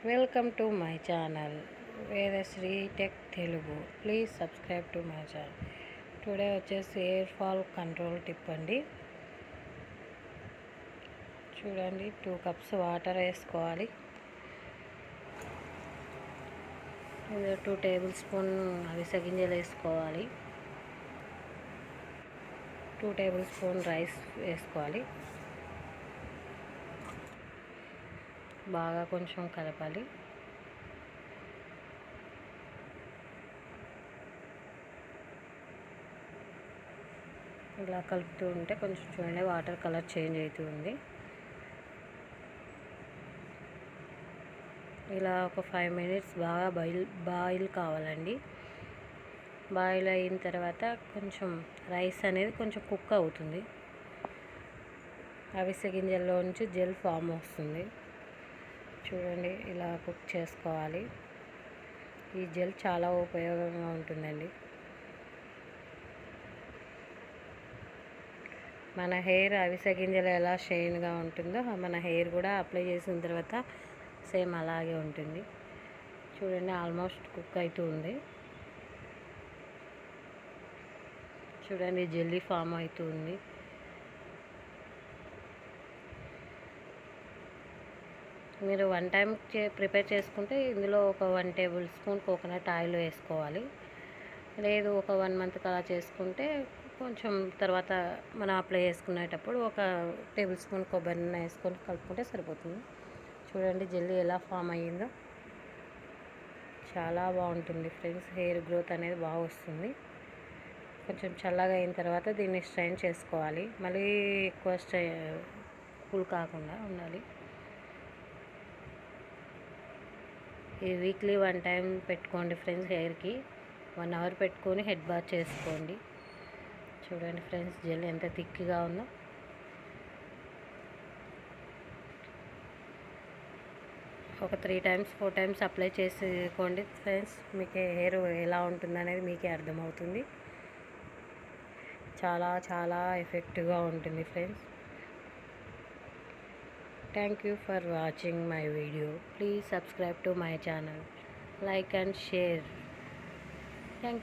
Welcome to my channel vedasree tech telugu. Please subscribe to my channel. Today వచ్చేసి hair fall control tip అండి. చూడండి, 2 cups water వేసుకోవాలి. 2 tablespoon అవిసె గింజలు వేసుకోవాలి. 2 tablespoon రైస్ వేసుకోవాలి. బాగా కొంచెం కలపాలి. ఇలా కలుపుతూ ఉంటే కొంచెం చూడండి వాటర్ కలర్ చేంజ్ అవుతుంది. ఇలా ఒక 5 minutes బాగా బాయిల్ కావాలండి. బాయిల్ అయిన తర్వాత కొంచెం రైస్ అనేది కొంచెం కుక్ అవుతుంది. అవిసె గింజల్లో నుంచి జెల్ ఫామ్ వస్తుంది. చూడండి, ఇలా కుక్ చేసుకోవాలి. ఈ జెల్ చాలా ఉపయోగంగా ఉంటుందండి. మన హెయిర్ అవిసె గింజలు ఎలా షైన్గా ఉంటుందో మన హెయిర్ కూడా అప్లై చేసిన తర్వాత సేమ్ అలాగే ఉంటుంది. చూడండి, ఆల్మోస్ట్ కుక్ అవుతుంది. చూడండి, జెల్లీ ఫామ్ అవుతుంది. మీరు 1 time ప్రిపేర్ చేసుకుంటే ఇందులో ఒక 1 tablespoon కోకోనట్ ఆయిల్ వేసుకోవాలి. లేదు ఒక 1 month అలా చేసుకుంటే కొంచెం తర్వాత మనం అప్లై చేసుకునేటప్పుడు ఒక tablespoon కొబ్బరి నూనె వేసుకొని కలుపుకుంటే సరిపోతుంది. చూడండి, జెల్లీ ఎలా ఫామ్ అయ్యిందో. చాలా బాగుంటుంది ఫ్రెండ్స్. హెయిర్ గ్రోత్ అనేది బాగా వస్తుంది. కొంచెం చల్లగా అయిన తర్వాత దీన్ని స్ట్రైన్ చేసుకోవాలి. మళ్ళీ ఎక్కువ కూల్ కాకుండా ఉండాలి. ఈ వీక్లీ 1 time పెట్టుకోండి ఫ్రెండ్స్. హెయిర్కి 1 hour పెట్టుకొని హెడ్ బాత్ చేసుకోండి. చూడండి ఫ్రెండ్స్, జెల్ ఎంత థిక్గా ఉందో. ఒక 3 times 4 times అప్లై చేసుకోండి ఫ్రెండ్స్. మీకు హెయిర్ ఎలా ఉంటుందనేది మీకే అర్థమవుతుంది. చాలా చాలా ఎఫెక్టివ్గా ఉంటుంది friends. Thank you for watching my video. Please subscribe to my channel, like and share. Thank you.